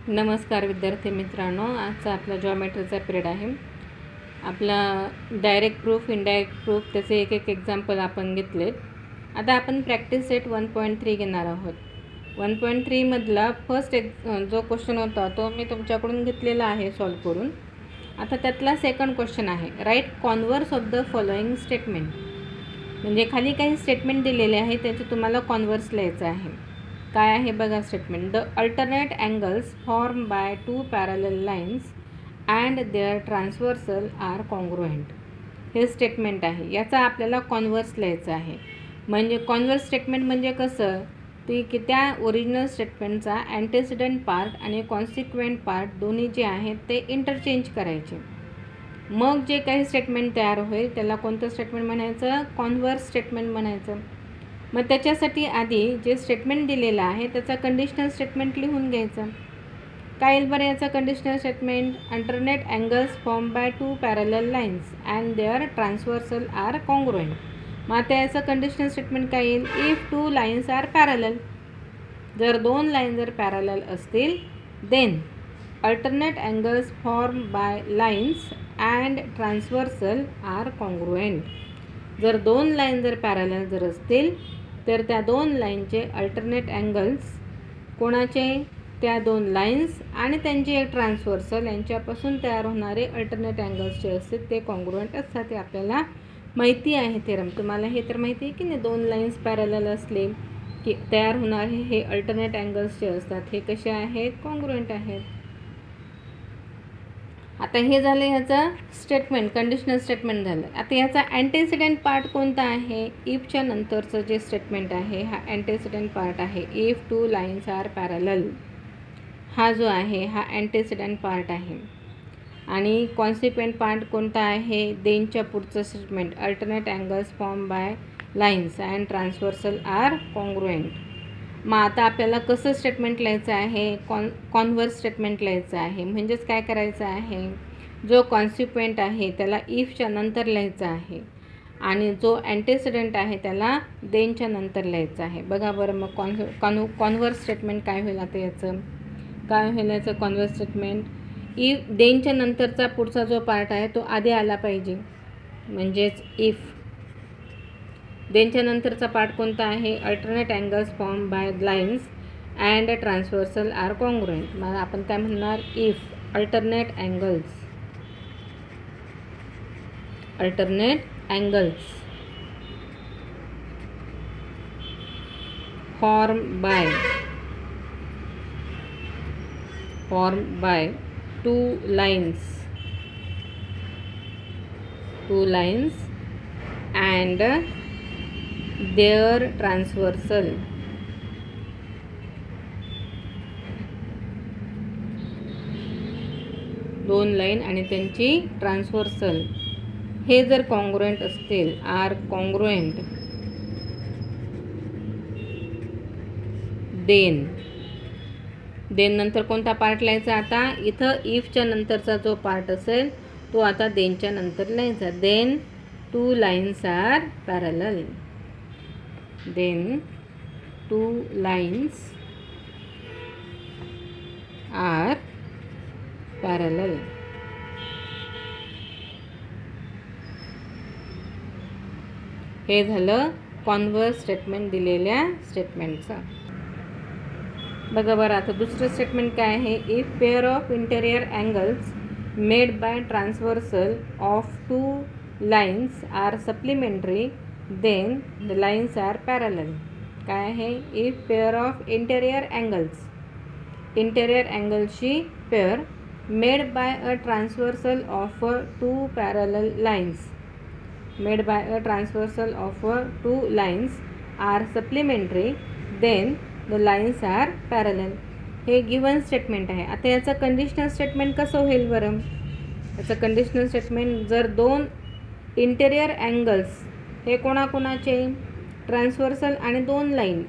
नमस्कार विद्यार्थी मित्रांनो, आजचा आपला जॉमेट्रीचा पिरियड आहे. आपला डायरेक्ट प्रूफ, इनडायरेक्ट प्रूफ त्याचे एक एक्झाम्पल आपण घेतलेत. आता आपण प्रॅक्टिस सेट 1.3 घेणार आहोत. 1.3 मधला फर्स्ट जो क्वेश्चन होता तो मी तुमच्याकडून घेतलेला आहे सॉल्व करून. आता त्यातला सेकंड क्वेश्चन आहे, write converse of the following statement. म्हणजे खाली काही स्टेटमेंट दिलेले आहे, त्याचे तुम्हाला कॉन्व्हर्स लिहायचं आहे. काय आहे बघा statement. The alternate angles form by two parallel lines and their transversal are congruent. हे स्टेटमेंट आहे, याचा आपल्याला कॉन्व्हर्स लिहायचं आहे. म्हणजे कॉन्व्हर्स स्टेटमेंट म्हणजे कसं की त्या ओरिजिनल स्टेटमेंटचा अँटेसिडंट पार्ट आणि कॉन्सिक्वेंट पार्ट दोन्ही जे आहेत ते इंटरचेंज करायचे. मग जे काही स्टेटमेंट तयार होईल त्याला कोणतं स्टेटमेंट म्हणायचं, कॉन्व्हर्स स्टेटमेंट म्हणायचं. मग त्याच्यासाठी आधी जे स्टेटमेंट दिलेलं आहे त्याचा कंडिशनल स्टेटमेंट लिहून घ्यायचं. काय येईल बरं याचा conditional statement, alternate angles form by two parallel lines and their transversal are congruent. मग आता याचं कंडिशनल स्टेटमेंट काय येईल, if two lines are parallel. जर दोन लाईन जर पॅरलल असतील then alternate angles form by lines and transversal are congruent. जर दोन लाईन जर पॅरलल जर असतील तर त्या दोन लाईनचे अल्टरनेट अँगल्स कोणाचे, त्या दोन लाईन्स आणि त्यांचे एक ट्रान्सव्हर्सल यांच्यापासून तयार होणारे अल्टरनेट अँगल्स जे असतात ते कॉन्ग्रुएंट असतात. हे आपल्याला माहिती आहे थेरम. तुम्हाला हे तर माहिती आहे की नाही, दोन लाईन्स पॅरलल असले की तयार होणारे हे अल्टरनेट अँगल्स जे असतात हे कसे आहेत, कॉन्ग्रुएंट आहेत. आता हे झालं ह्याचं स्टेटमेंट, कंडिशनल स्टेटमेंट झालं. आता ह्याचा अँटेसिडेंट पार्ट कोणता आहे, इफच्या नंतरचं जे स्टेटमेंट आहे हा अँटेसिडेंट पार्ट आहे. If two lines are parallel हा जो आहे हा अँटेसिडेंट पार्ट आहे. आणि कॉन्सिक्वेंट पार्ट कोणता आहे, देनच्या पुढचं statement, alternate angles form by lines and transversal are congruent. मग आता आपल्याला कसं स्टेटमेंट लिहायचं आहे, कॉन्व्हर्स स्टेटमेंट लिहायचं आहे. म्हणजेच काय करायचं आहे, जो कॉन्सिक्वेंट आहे त्याला इफच्या नंतर लिहायचा आहे आणि जो अँटेसिडेंट आहे त्याला देनच्या नंतर लिहायचं आहे. बघा बरं मग कॉन्व्हर्स स्टेटमेंट काय होईल. आता याचं काय होईल, याचं कॉन्व्हर्स स्टेटमेंट, इफ देनच्या नंतरचा पुढचा जो पार्ट आहे तो आधी आला पाहिजे. म्हणजेच इफ देनच्या नंतरचा पार्ट कोणता आहे, alternate angles form by lines and transversal are congruent. मग आपण काय म्हणणार, if alternate angles form by two lines and their transversal दोन लाईन आणि त्यांची ट्रान्सव्हर्सल हे जर कॉन्ग्रुएंट असतील, आर कॉन्ग्रुएंट, देन नंतर कोणता पार्ट लिहायचा. आता इथं इफच्या नंतरचा जो पार्ट असेल तो आता देनच्या नंतर लिहायचा. Then two lines are parallel. Then two lines are parallel. हे झालं कॉन्व्हर्स स्टेटमेंट दिलेल्या स्टेटमेंटचं. बघा बरं आता दुसरं स्टेटमेंट काय आहे, if pair of interior angles made by transversal of two lines are supplementary then the lines are parallel. काय आहे, इफ पेअर ऑफ इंटेरियर अँगल्सची pair made by a transversal of two parallel lines are supplementary then the lines are parallel. हे given statement आहे. आता याचं conditional statement कसं होईल बरं, याचं कंडिशनल स्टेटमेंट, जर दोन इंटेरियर अँगल्स हे कोणाकोणाचे, ट्रान्सव्हर्सल आणि दोन लाईन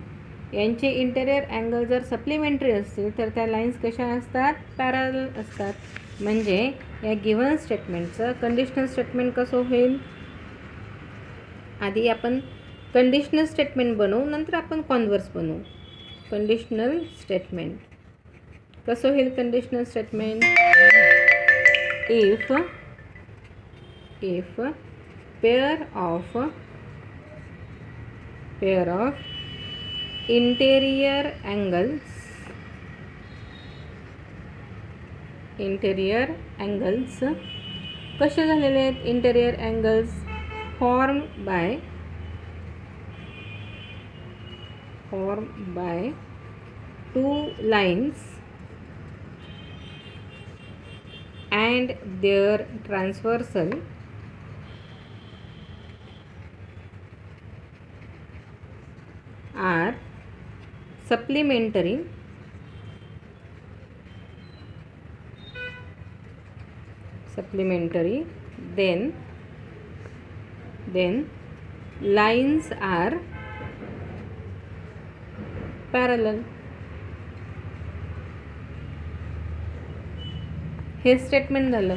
यांचे इंटेरियर अँगल जर सप्लिमेंटरी असतील तर त्या लाईन्स कशा असतात, पॅरलल असतात. म्हणजे या गिवन स्टेटमेंटचं कंडिशनल स्टेटमेंट कसं होईल, आधी आपण कंडिशनल स्टेटमेंट बनवू, नंतर आपण कॉन्व्हर्स बनवू. कंडिशनल स्टेटमेंट कसं होईल conditional statement? If pair of interior angles कसे झालेले आहेत? Interior angles form by two lines and their transversal are supplementary then lines are parallel. हे स्टेटमेंट झालं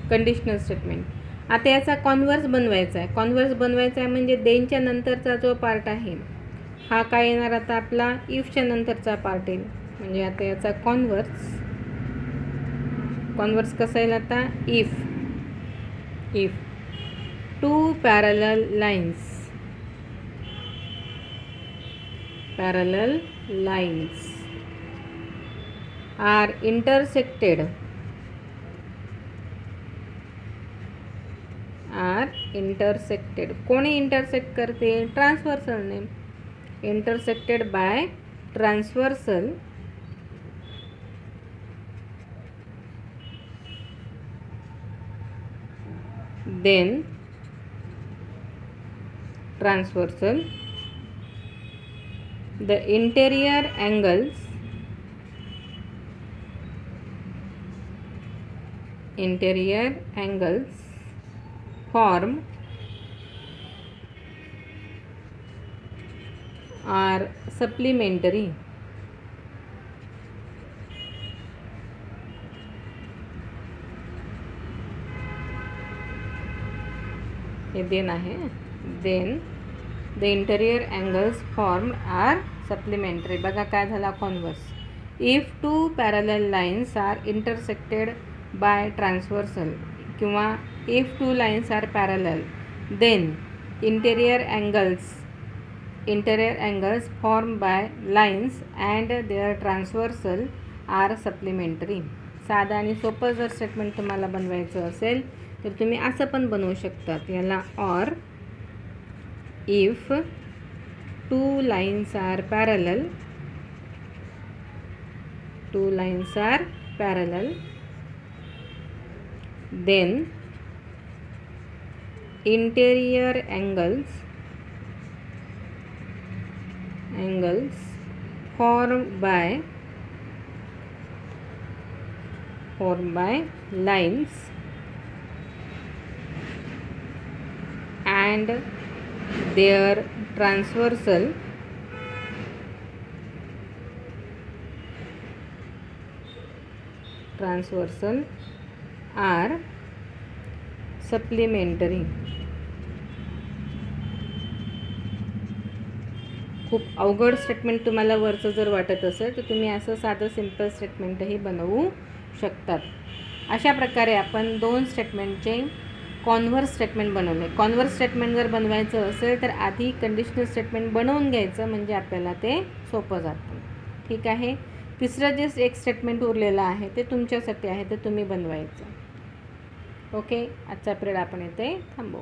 कंडिशनल स्टेटमेंट. आता याचा कॉन्व्हर्स बनवायचा आहे. म्हणजे देनच्या नंतरचा जो पार्ट आहे हा काय येणार? आता आपला इफच्या नंतरचा पार्ट येईल. म्हणजे आता याचा कॉन्व्हर्स कसा येईल? आता if two parallel lines are intersected कोणी इंटरसेक्ट करते? ट्रान्सव्हर्सलने. Intersected by transversal then the interior angles form are supplementary. हे देन आहे. then the interior angles formed are supplementary. बघा काय झाला converse. if two parallel lines are intersected by transversal किंवा if two lines are parallel then interior angles formed by lines and their transversal are supplementary. साधा आणि सोपं जर statement तुम्हाला बनवायचं असेल तर तुम्ही असं पण बनवू शकतात. याला or if two lines are parallel then interior angles formed by lines and their transversal are supplementary. खूप अवघड स्टेटमेंट तुम्हाला वरचं जर वाटत असेल तर तुम्ही असं साधं सिंपल स्टेटमेंटही बनवू शकतात. अशा प्रकारे आपण दोन स्टेटमेंटचे कॉन्व्हर्स स्टेटमेंट बनवले. कॉन्व्हर्स स्टेटमेंट जर बनवायचं असेल तर आधी कंडिशनल स्टेटमेंट बनवून घ्यायचं म्हणजे आपल्याला ते सोपं जातं. ठीक आहे. तिसरं जे एक स्टेटमेंट उरलेलं आहे ते तुमच्यासाठी आहे, ते तुम्ही बनवायचं. ओके. आजचा पिरियड आपण इथे थांबवू.